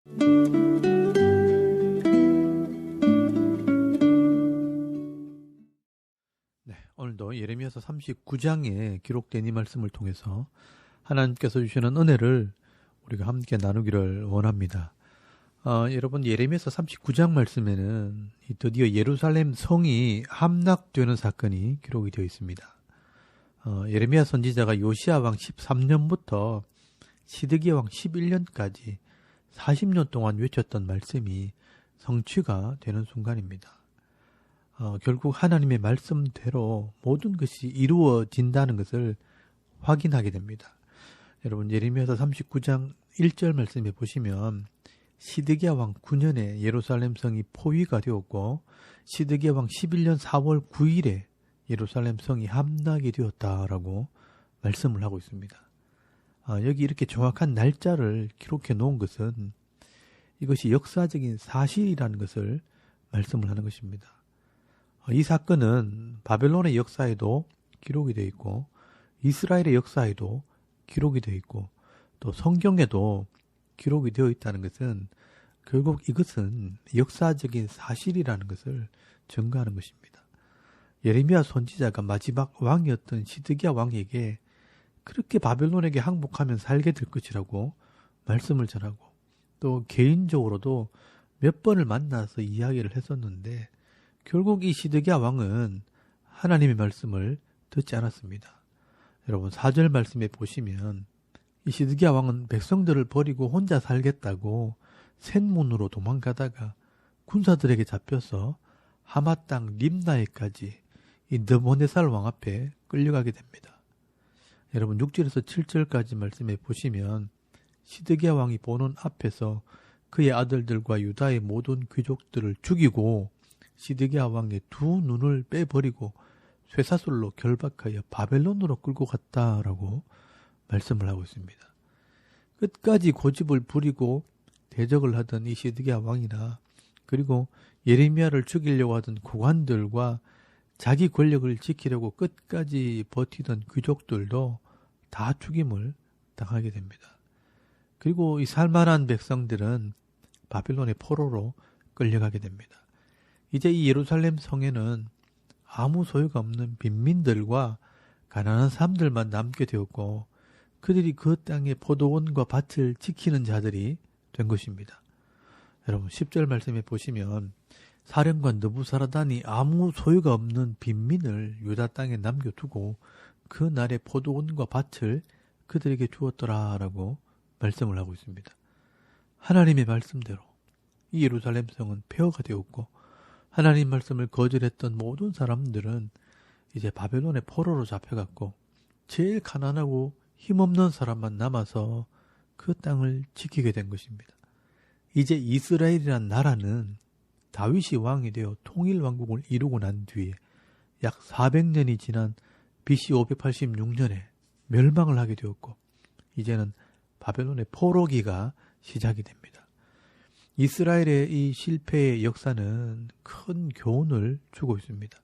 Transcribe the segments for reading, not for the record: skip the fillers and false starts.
네, 오늘도 예레미야서 39장에 기록된 이 말씀을 통해서 하나님께서 주시는 은혜를 우리가 함께 나누기를 원합니다. 여러분, 예레미야서 39장 말씀에는 드디어 예루살렘 성이 함락되는 사건이 기록이 되어 있습니다. 예레미야 선지자가 요시야 왕 13년부터 시드기야 왕 11년까지 40년 동안 외쳤던 말씀이 성취가 되는 순간입니다. 결국 하나님의 말씀대로 모든 것이 이루어진다는 것을 확인하게 됩니다. 여러분, 예레미야서 39장 1절 말씀에 보시면 시드기야 왕 9년에 예루살렘 성이 포위가 되었고 시드기야 왕 11년 4월 9일에 예루살렘 성이 함락이 되었다라고 말씀을 하고 있습니다. 여기 이렇게 정확한 날짜를 기록해 놓은 것은 이것이 역사적인 사실이라는 것을 말씀을 하는 것입니다. 이 사건은 바벨론의 역사에도 기록이 되어 있고 이스라엘의 역사에도 기록이 되어 있고 또 성경에도 기록이 되어 있다는 것은 결국 이것은 역사적인 사실이라는 것을 증거하는 것입니다. 예레미야 선지자가 마지막 왕이었던 시드기야 왕에게 그렇게 바벨론에게 항복하면 살게 될 것이라고 말씀을 전하고 또 개인적으로도 몇 번을 만나서 이야기를 했었는데 결국 이 시드기야 왕은 하나님의 말씀을 듣지 않았습니다. 여러분 4절 말씀에 보시면 이 시드기야 왕은 백성들을 버리고 혼자 살겠다고 셋문으로 도망가다가 군사들에게 잡혀서 하마 땅 림나에까지 이 느부갓네살 왕 앞에 끌려가게 됩니다. 여러분 6절에서 7절까지 말씀에 보시면 시드기야 왕이 보는 앞에서 그의 아들들과 유다의 모든 귀족들을 죽이고 시드기야 왕의 두 눈을 빼버리고 쇠사슬로 결박하여 바벨론으로 끌고 갔다라고 말씀을 하고 있습니다. 끝까지 고집을 부리고 대적을 하던 이 시드기야 왕이나 그리고 예레미야를 죽이려고 하던 고관들과 자기 권력을 지키려고 끝까지 버티던 귀족들도 다 죽임을 당하게 됩니다. 그리고 이 살만한 백성들은 바벨론의 포로로 끌려가게 됩니다. 이제 이 예루살렘 성에는 아무 소유가 없는 빈민들과 가난한 사람들만 남게 되었고 그들이 그 땅의 포도원과 밭을 지키는 자들이 된 것입니다. 여러분 10절 말씀에 보시면 사령관 느부사라단이 아무 소유가 없는 빈민을 유다 땅에 남겨두고 그 날의 포도원과 밭을 그들에게 주었더라라고 말씀을 하고 있습니다. 하나님의 말씀대로 이 예루살렘 성은 폐허가 되었고 하나님 말씀을 거절했던 모든 사람들은 이제 바벨론의 포로로 잡혀갔고 제일 가난하고 힘없는 사람만 남아서 그 땅을 지키게 된 것입니다. 이제 이스라엘이란 나라는 다윗이 왕이 되어 통일왕국을 이루고 난 뒤에 약 400년이 지난 BC 586년에 멸망을 하게 되었고 이제는 바벨론의 포로기가 시작이 됩니다. 이스라엘의 이 실패의 역사는 큰 교훈을 주고 있습니다.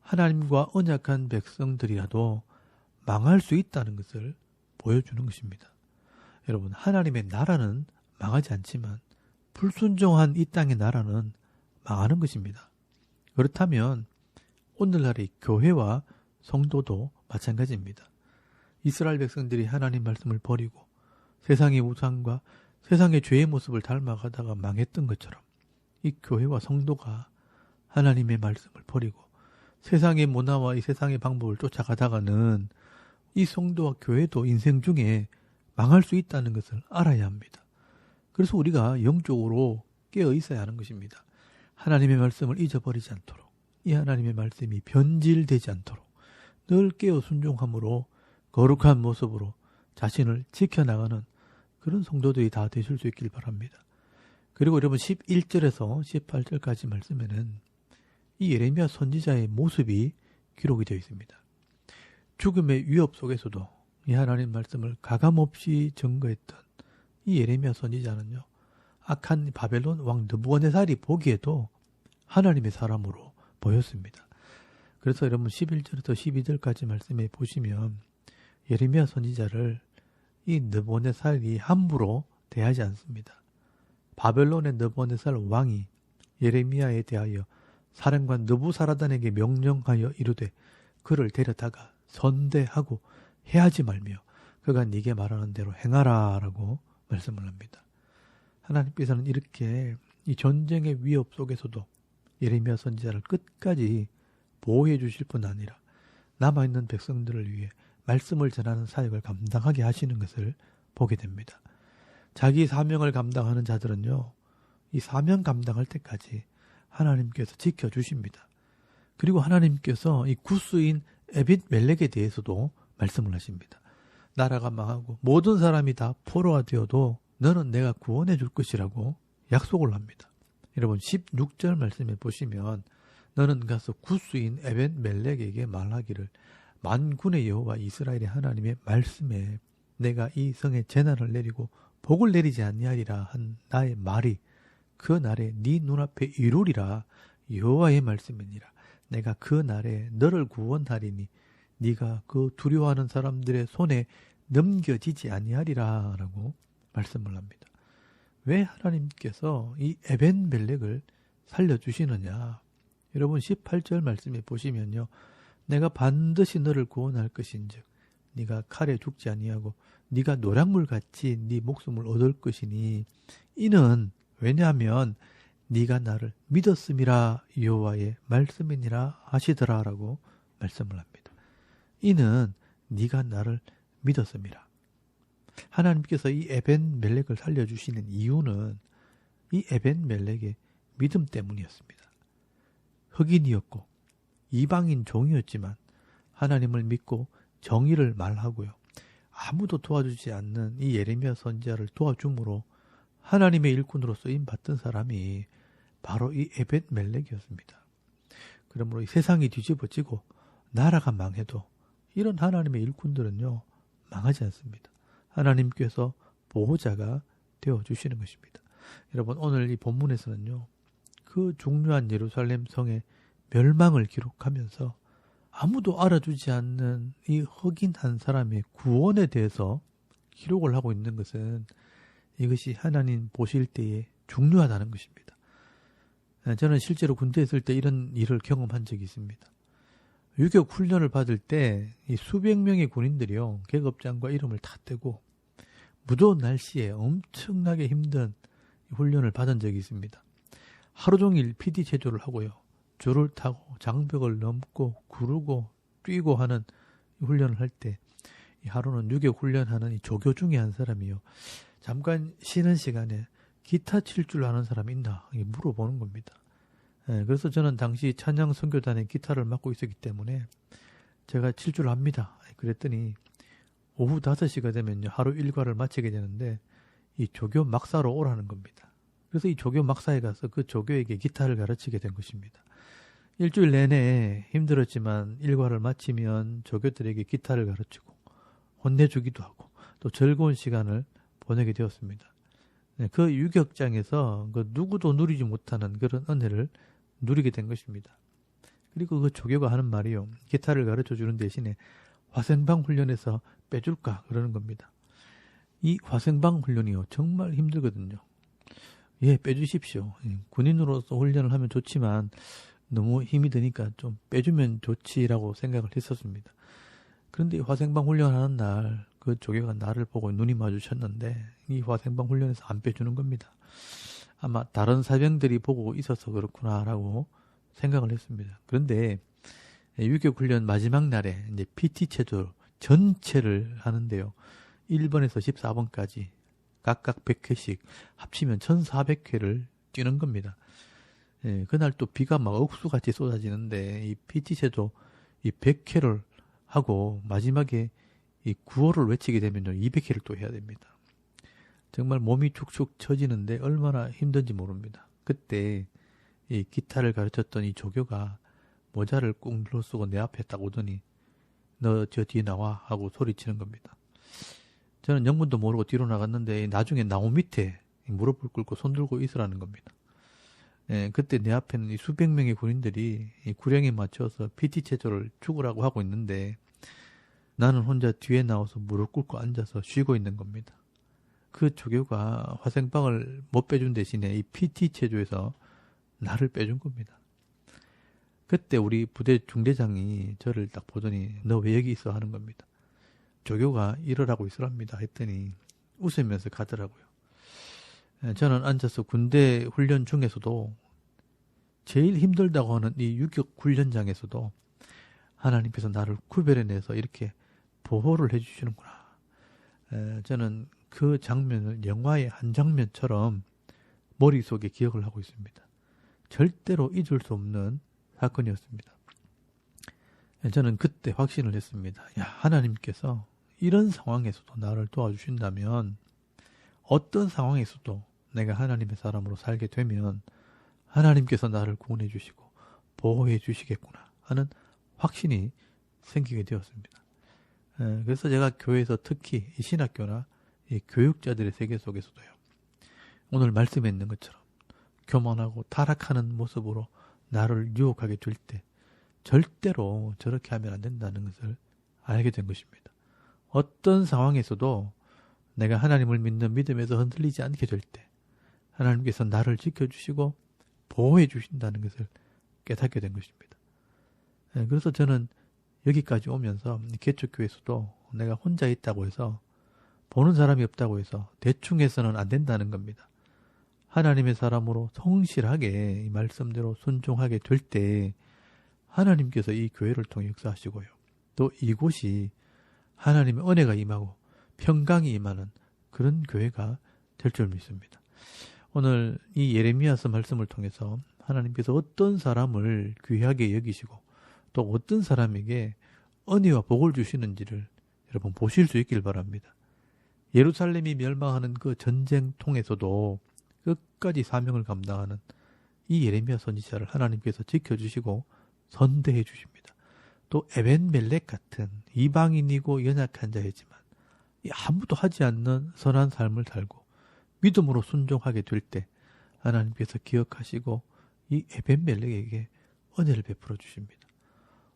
하나님과 언약한 백성들이라도 망할 수 있다는 것을 보여주는 것입니다. 여러분, 하나님의 나라는 망하지 않지만 불순종한 이 땅의 나라는 망하는 것입니다. 그렇다면 오늘날의 교회와 성도도 마찬가지입니다. 이스라엘 백성들이 하나님 말씀을 버리고 세상의 우상과 세상의 죄의 모습을 닮아가다가 망했던 것처럼 이 교회와 성도가 하나님의 말씀을 버리고 세상의 문화와 이 세상의 방법을 쫓아가다가는 이 성도와 교회도 인생 중에 망할 수 있다는 것을 알아야 합니다. 그래서 우리가 영적으로 깨어 있어야 하는 것입니다. 하나님의 말씀을 잊어버리지 않도록 이 하나님의 말씀이 변질되지 않도록 늘 깨어 순종함으로 거룩한 모습으로 자신을 지켜나가는 그런 성도들이 다 되실 수 있길 바랍니다. 그리고 여러분 11절에서 18절까지 말씀에는 이 예레미야 선지자의 모습이 기록이 되어 있습니다. 죽음의 위협 속에서도 이 하나님 말씀을 가감없이 증거했던 이 예레미야 선지자는요, 악한 바벨론 왕 느부갓네살이 보기에도 하나님의 사람으로 보였습니다. 그래서 여러분 11절부터 12절까지 말씀해 보시면 예레미야 선지자를 이 느부갓네살이 함부로 대하지 않습니다. 바벨론의 느부갓네살 왕이 예레미야에 대하여 사령관 느부사라단에게 명령하여 이르되 그를 데려다가 선대하고 해하지 말며 그가 네게 말하는 대로 행하라 라고 말씀을 합니다. 하나님께서는 이렇게 이 전쟁의 위협 속에서도 예레미야 선지자를 끝까지 보호해 주실 뿐 아니라 남아있는 백성들을 위해 말씀을 전하는 사역을 감당하게 하시는 것을 보게 됩니다. 자기 사명을 감당하는 자들은요, 이 사명 감당할 때까지 하나님께서 지켜주십니다. 그리고 하나님께서 이 구스인 에빗멜렉에 대해서도 말씀을 하십니다. 나라가 망하고 모든 사람이 다 포로가 되어도 너는 내가 구원해 줄 것이라고 약속을 합니다. 여러분 16절 말씀에 보시면 너는 가서 구스인 에벳멜렉에게 말하기를 만군의 여호와 이스라엘의 하나님의 말씀에 내가 이 성에 재난을 내리고 복을 내리지 아니하리라 한 나의 말이 그 날에 네 눈앞에 이루리라 여호와의 말씀이니라. 내가 그 날에 너를 구원하리니 네가 그 두려워하는 사람들의 손에 넘겨지지 아니하리라 라고 말씀을 합니다. 왜 하나님께서 이 에벤멜렉을 살려주시느냐. 여러분 18절 말씀에 보시면요. 내가 반드시 너를 구원할 것인즉 네가 칼에 죽지 아니하고 네가 노략물같이 네 목숨을 얻을 것이니 이는 왜냐하면 네가 나를 믿었음이라 여호와의 말씀이니라 하시더라 라고 말씀을 합니다. 이는 네가 나를 믿었음이라. 하나님께서 이 에벤멜렉을 살려주시는 이유는 이 에벤멜렉의 믿음 때문이었습니다. 흑인이었고 이방인 종이었지만 하나님을 믿고 정의를 말하고요. 아무도 도와주지 않는 이 예레미야 선지자를 도와줌으로 하나님의 일꾼으로 쓰임받던 사람이 바로 이 에벳멜렉이었습니다. 그러므로 이 세상이 뒤집어지고 나라가 망해도 이런 하나님의 일꾼들은요. 망하지 않습니다. 하나님께서 보호자가 되어주시는 것입니다. 여러분 오늘 이 본문에서는요. 그 중요한 예루살렘 성의 멸망을 기록하면서 아무도 알아주지 않는 이 흑인 한 사람의 구원에 대해서 기록을 하고 있는 것은 이것이 하나님 보실 때에 중요하다는 것입니다. 저는 실제로 군대에 있을 때 이런 일을 경험한 적이 있습니다. 유격 훈련을 받을 때 이 수백 명의 군인들이요. 계급장과 이름을 다 떼고 무더운 날씨에 엄청나게 힘든 훈련을 받은 적이 있습니다. 하루 종일 PD 체조를 하고요. 줄을 타고 장벽을 넘고 구르고 뛰고 하는 훈련을 할 때 하루는 유격 훈련하는 이 조교 중에 한 사람이요. 잠깐 쉬는 시간에 기타 칠 줄 아는 사람이 있나 물어보는 겁니다. 그래서 저는 당시 찬양 선교단의 기타를 맡고 있었기 때문에 제가 칠 줄 압니다. 그랬더니 오후 5시가 되면요. 하루 일과를 마치게 되는데 이 조교 막사로 오라는 겁니다. 그래서 이 조교 막사에 가서 그 조교에게 기타를 가르치게 된 것입니다. 일주일 내내 힘들었지만 일과를 마치면 조교들에게 기타를 가르치고 혼내주기도 하고 또 즐거운 시간을 보내게 되었습니다. 그 유격장에서 그 누구도 누리지 못하는 그런 은혜를 누리게 된 것입니다. 그리고 그 조교가 하는 말이요. 기타를 가르쳐주는 대신에 화생방 훈련에서 빼줄까 그러는 겁니다. 이 화생방 훈련이요. 정말 힘들거든요. 예, 빼주십시오. 군인으로서 훈련을 하면 좋지만 너무 힘이 드니까 좀 빼주면 좋지라고 생각을 했었습니다. 그런데 화생방 훈련하는 날 그 조교가 나를 보고 눈이 마주쳤는데 이 화생방 훈련에서 안 빼주는 겁니다. 아마 다른 사병들이 보고 있어서 그렇구나라고 생각을 했습니다. 그런데 유격 훈련 마지막 날에 이제 PT 체조 전체를 하는데요. 1번에서 14번까지 각각 100회씩 합치면 1400회를 뛰는 겁니다. 그날 또 비가 막 억수같이 쏟아지는데 이 PT 체조 이 100회를 하고 마지막에 이 구호를 외치게 되면요 200회를 또 해야 됩니다. 정말 몸이 축축 처지는데 얼마나 힘든지 모릅니다. 그때 이 기타를 가르쳤던 이 조교가 모자를 꾹 눌러 쓰고 내 앞에 딱 오더니 너 저 뒤에 나와 하고 소리치는 겁니다. 저는 영문도 모르고 뒤로 나갔는데 나중에 나무 밑에 무릎을 꿇고 손 들고 있으라는 겁니다. 그때 내 앞에는 이 수백 명의 군인들이 이 구령에 맞춰서 PT 체조를 죽으라고 하고 있는데 나는 혼자 뒤에 나와서 무릎 꿇고 앉아서 쉬고 있는 겁니다. 그 조교가 화생방을 못 빼준 대신에 이 PT 체조에서 나를 빼준 겁니다. 그때 우리 부대 중대장이 저를 딱 보더니 너 왜 여기 있어 하는 겁니다. 조교가 일을 있으랍니다 했더니 웃으면서 가더라고요. 저는 앉아서 군대 훈련 중에서도 제일 힘들다고 하는 이 유격 훈련장에서도 하나님께서 나를 구별해내서 이렇게 보호를 해주시는구나. 저는 그 장면을 영화의 한 장면처럼 머릿속에 기억을 하고 있습니다. 절대로 잊을 수 없는 사건이었습니다. 저는 그때 확신을 했습니다. 야, 하나님께서 이런 상황에서도 나를 도와주신다면 어떤 상황에서도 내가 하나님의 사람으로 살게 되면 하나님께서 나를 구원해 주시고 보호해 주시겠구나 하는 확신이 생기게 되었습니다. 그래서 제가 교회에서 특히 이 신학교나 이 교육자들의 세계 속에서도요. 오늘 말씀에 있는 것처럼 교만하고 타락하는 모습으로 나를 유혹하게 될 때 절대로 저렇게 하면 안 된다는 것을 알게 된 것입니다. 어떤 상황에서도 내가 하나님을 믿는 믿음에서 흔들리지 않게 될 때 하나님께서 나를 지켜주시고 보호해 주신다는 것을 깨닫게 된 것입니다. 그래서 저는 여기까지 오면서 개척교회에서도 내가 혼자 있다고 해서 보는 사람이 없다고 해서 대충 해서는 안 된다는 겁니다. 하나님의 사람으로 성실하게 이 말씀대로 순종하게 될 때 하나님께서 이 교회를 통해 역사하시고요. 또 이곳이 하나님의 은혜가 임하고 평강이 임하는 그런 교회가 될 줄 믿습니다. 오늘 이 예레미야서 말씀을 통해서 하나님께서 어떤 사람을 귀하게 여기시고 또 어떤 사람에게 은혜와 복을 주시는지를 여러분 보실 수 있길 바랍니다. 예루살렘이 멸망하는 그 전쟁통에서도 끝까지 사명을 감당하는 이 예레미야 선지자를 하나님께서 지켜주시고 선대해 주십니다. 또 에벤멜렉 같은 이방인이고 연약한 자이지만 아무도 하지 않는 선한 삶을 살고 믿음으로 순종하게 될 때 하나님께서 기억하시고 이 에벤멜렉에게 은혜를 베풀어 주십니다.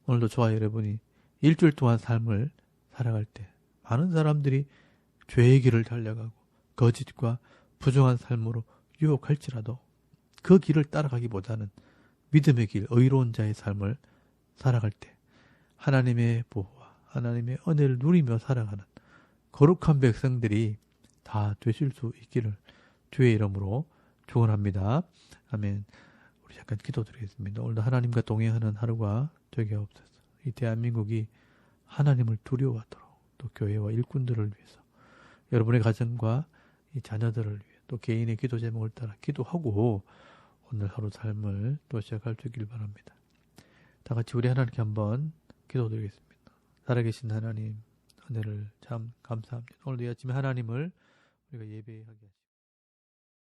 오늘도 저와 여러분이 일주일 동안 삶을 살아갈 때 많은 사람들이 죄의 길을 달려가고 거짓과 부정한 삶으로 유혹할지라도 그 길을 따라가기보다는 믿음의 길, 의로운 자의 삶을 살아갈 때 하나님의 보호와 하나님의 은혜를 누리며 살아가는 거룩한 백성들이 다 되실 수 있기를 주의 이름으로 축원합니다. 아멘. 우리 잠깐 기도드리겠습니다. 오늘도 하나님과 동행하는 하루가 되게 없어서 이 대한민국이 하나님을 두려워하도록 또 교회와 일꾼들을 위해서 여러분의 가정과 이 자녀들을 위해 또 개인의 기도 제목을 따라 기도하고 오늘 하루 삶을 또 시작할 수 있길 바랍니다. 다 같이 우리 하나님께 한번 기도드리겠습니다. 살아계신 하나님 은혜를 참 감사합니다. 오늘도 이 아침에 하나님을 우리가 예배하게 하시옵소서.